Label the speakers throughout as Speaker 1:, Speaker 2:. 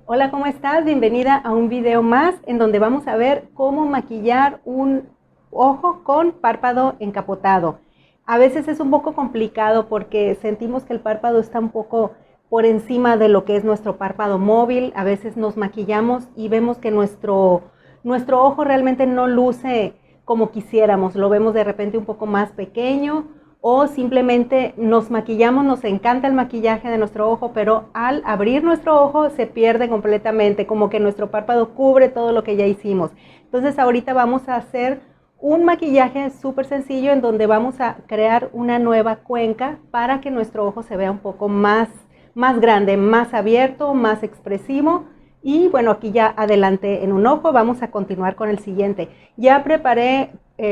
Speaker 1: Hola, ¿cómo estás? Bienvenida a un video más en donde vamos a ver cómo maquillar un ojo con párpado encapotado. A veces es un poco complicado porque sentimos que el párpado está un poco por encima de lo que es nuestro párpado móvil. A veces nos maquillamos y vemos que nuestro ojo realmente no luce como quisiéramos. Lo vemos de repente un poco más pequeño o simplemente nos maquillamos, nos encanta el maquillaje de nuestro ojo, pero al abrir nuestro ojo se pierde completamente, como que nuestro párpado cubre todo lo que ya hicimos. Entonces ahorita vamos a hacer un maquillaje súper sencillo en donde vamos a crear una nueva cuenca para que nuestro ojo se vea un poco más grande, más abierto, más expresivo. Y bueno, aquí ya adelante en un ojo, vamos a continuar con el siguiente. Ya preparé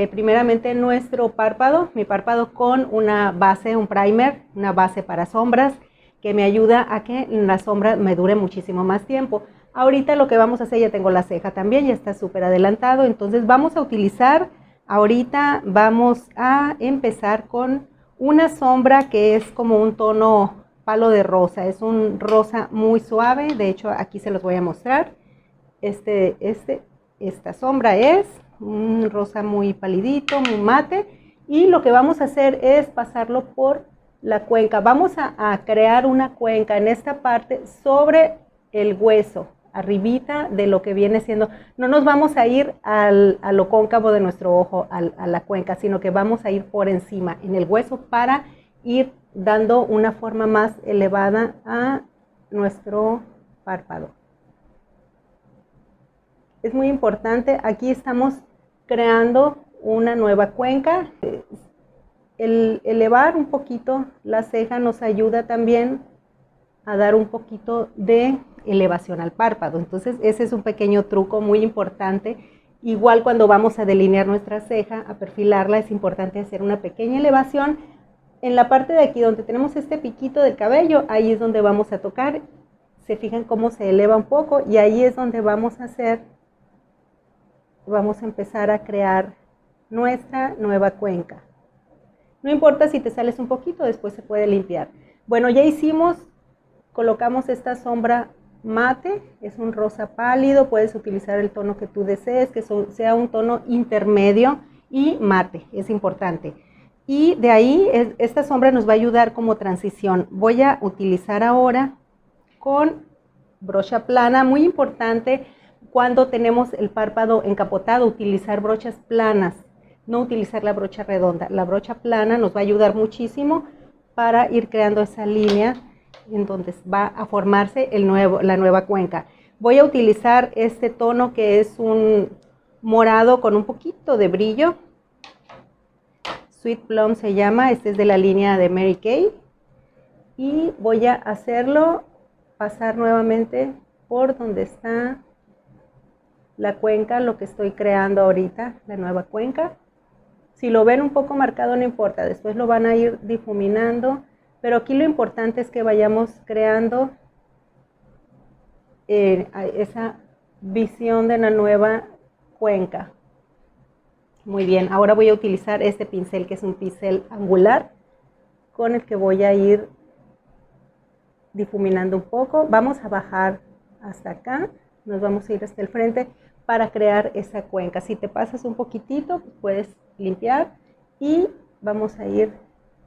Speaker 1: primeramente nuestro párpado, mi párpado con una base, un primer, una base para sombras que me ayuda a que la sombra me dure muchísimo más tiempo. Ahorita lo que vamos a hacer, ya tengo la ceja también, ya está súper adelantado, entonces vamos a utilizar, ahorita vamos a empezar con una sombra que es como un tono palo de rosa, es un rosa muy suave, de hecho aquí se los voy a mostrar. Esta sombra es un rosa muy palidito, muy mate, y lo que vamos a hacer es pasarlo por la cuenca. Vamos a crear una cuenca en esta parte sobre el hueso, arribita de lo que viene siendo. No nos vamos a ir a lo cóncavo de nuestro ojo, a la cuenca, sino que vamos a ir por encima, en el hueso, para ir dando una forma más elevada a nuestro párpado. Es muy importante, aquí estamos creando una nueva cuenca. El elevar un poquito la ceja nos ayuda también a dar un poquito de elevación al párpado. Entonces ese es un pequeño truco muy importante. Igual cuando vamos a delinear nuestra ceja, a perfilarla, es importante hacer una pequeña elevación. En la parte de aquí donde tenemos este piquito del cabello, ahí es donde vamos a tocar. Se fijan cómo se eleva un poco y ahí es donde vamos a empezar a crear nuestra nueva cuenca. No importa si te sales un poquito, después se puede limpiar. Bueno, ya hicimos, colocamos esta sombra mate, es un rosa pálido, puedes utilizar el tono que tú desees, que sea un tono intermedio y mate, es importante. Y de ahí, esta sombra nos va a ayudar como transición. Voy a utilizar ahora con brocha plana, muy importante cuando tenemos el párpado encapotado, utilizar brochas planas, no utilizar la brocha redonda. La brocha plana nos va a ayudar muchísimo para ir creando esa línea en donde va a formarse la nueva cuenca. Voy a utilizar este tono que es un morado con un poquito de brillo. Sweet Plum se llama, este es de la línea de Mary Kay. Y voy a hacerlo pasar nuevamente por donde está la cuenca, lo que estoy creando ahorita, la nueva cuenca. Si lo ven un poco marcado no importa, después lo van a ir difuminando, pero aquí lo importante es que vayamos creando esa visión de la nueva cuenca. Muy bien, ahora voy a utilizar este pincel que es un pincel angular con el que voy a ir difuminando un poco. Vamos a bajar hasta acá, nos vamos a ir hasta el frente para crear esa cuenca. Si te pasas un poquitito, puedes limpiar y vamos a ir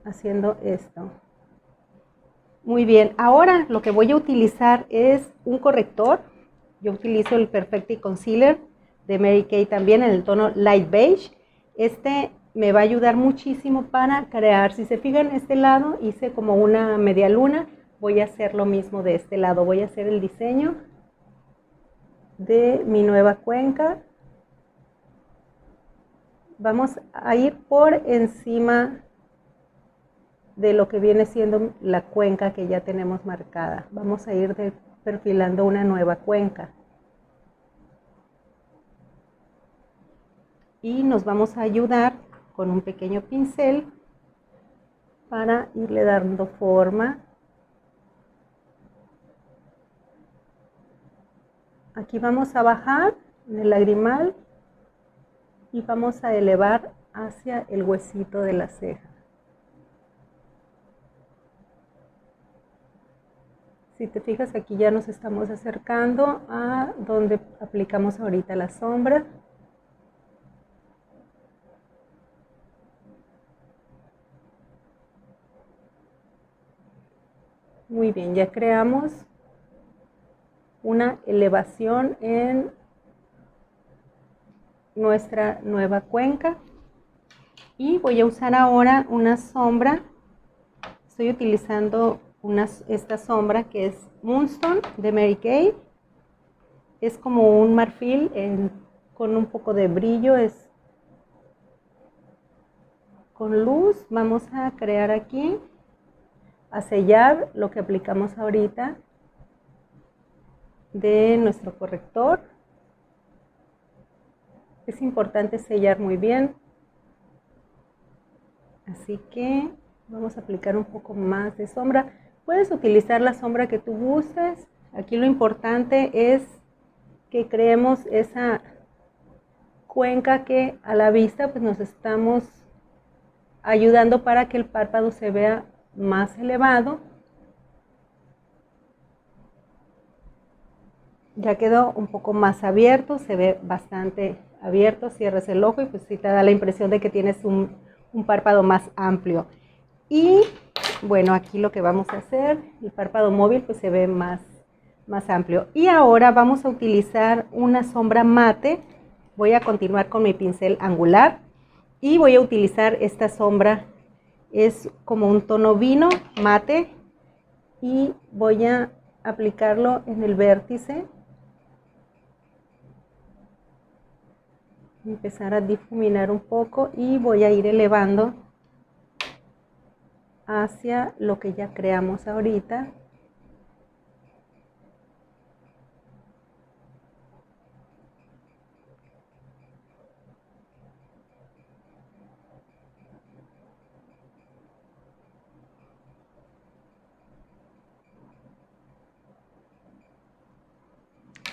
Speaker 1: haciendo esto. Muy bien, ahora lo que voy a utilizar es un corrector. Yo utilizo el Perfecti Concealer de Mary Kay también en el tono Light Beige. Este me va a ayudar muchísimo para crear. Si se fijan, este lado hice como una media luna. Voy a hacer lo mismo de este lado. Voy a hacer el diseño de mi nueva cuenca. Vamos a ir por encima de lo que viene siendo la cuenca que ya tenemos marcada. Vamos a ir perfilando una nueva cuenca. Y nos vamos a ayudar con un pequeño pincel para irle dando forma. Aquí vamos a bajar en el lagrimal y vamos a elevar hacia el huesito de la ceja. Si te fijas, aquí ya nos estamos acercando a donde aplicamos ahorita la sombra. Muy bien, ya creamos una elevación en nuestra nueva cuenca. Y voy a usar ahora una sombra. Estoy utilizando esta sombra que es Moonstone de Mary Kay. Es como un marfil con un poco de brillo, es con luz. Vamos a crear aquí, a sellar lo que aplicamos ahorita de nuestro corrector. Es importante sellar muy bien. Así que vamos a aplicar un poco más de sombra. Puedes utilizar la sombra que tú gustes. Aquí lo importante es que creemos esa cuenca que a la vista pues nos estamos ayudando para que el párpado se vea más elevado. Ya quedó un poco más abierto, se ve bastante abierto. Cierras el ojo y pues sí te da la impresión de que tienes un párpado más amplio. Y bueno, aquí lo que vamos a hacer, el párpado móvil pues se ve más amplio. Y ahora vamos a utilizar una sombra mate. Voy a continuar con mi pincel angular y voy a utilizar esta sombra, es como un tono vino mate, y voy a aplicarlo en el vértice. Empezar a difuminar un poco y voy a ir elevando hacia lo que ya creamos ahorita.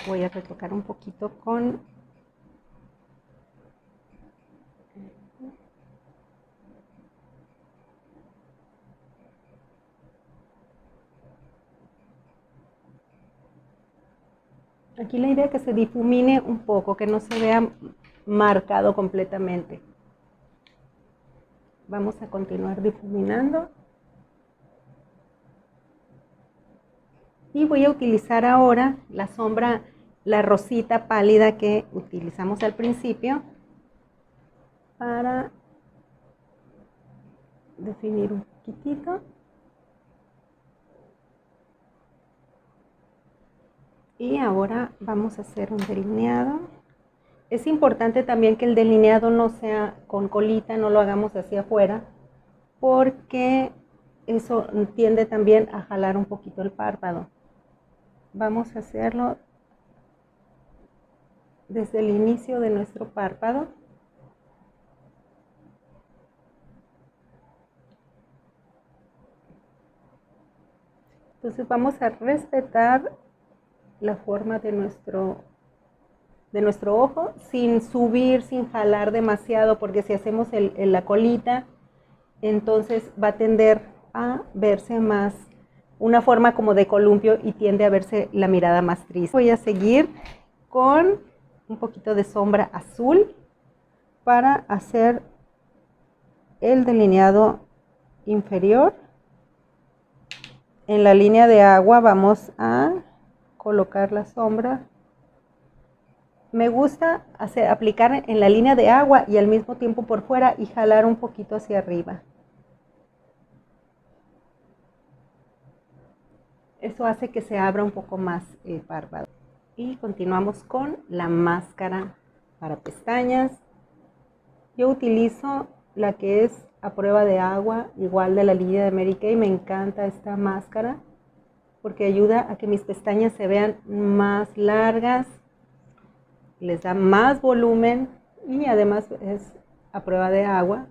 Speaker 1: Voy a retocar un poquito con aquí la idea es que se difumine un poco, que no se vea marcado completamente. Vamos a continuar difuminando. Y voy a utilizar ahora la sombra, la rosita pálida que utilizamos al principio, para definir un poquitito. Y ahora vamos a hacer un delineado. Es importante también que el delineado no sea con colita, no lo hagamos hacia afuera, porque eso tiende también a jalar un poquito el párpado. Vamos a hacerlo desde el inicio de nuestro párpado. Entonces vamos a respetar la forma de nuestro ojo, sin subir, sin jalar demasiado, porque si hacemos la colita, entonces va a tender a verse más, una forma como de columpio, y tiende a verse la mirada más triste. Voy a seguir con un poquito de sombra azul para hacer el delineado inferior. En la línea de agua vamos a colocar la sombra. Me gusta aplicar en la línea de agua y al mismo tiempo por fuera, y jalar un poquito hacia arriba. Eso hace que se abra un poco más el párpado. Y continuamos con la máscara para pestañas. Yo utilizo la que es a prueba de agua, igual de la línea de Mary Kay. Me encanta esta máscara porque ayuda a que mis pestañas se vean más largas, les da más volumen, y además es a prueba de agua.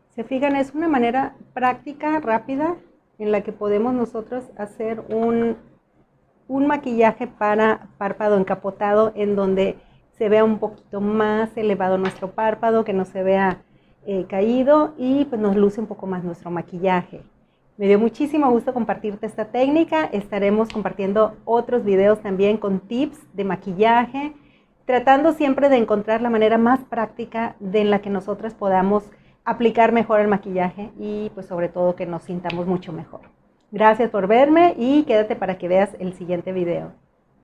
Speaker 1: Se fijan, es una manera práctica, rápida, en la que podemos nosotros hacer un maquillaje para párpado encapotado, en donde se vea un poquito más elevado nuestro párpado, que no se vea caído y pues nos luce un poco más nuestro maquillaje. Me dio muchísimo gusto compartirte esta técnica. Estaremos compartiendo otros videos también con tips de maquillaje, tratando siempre de encontrar la manera más práctica en la que nosotras podamos aplicar mejor el maquillaje y pues sobre todo que nos sintamos mucho mejor. Gracias por verme y quédate para que veas el siguiente video.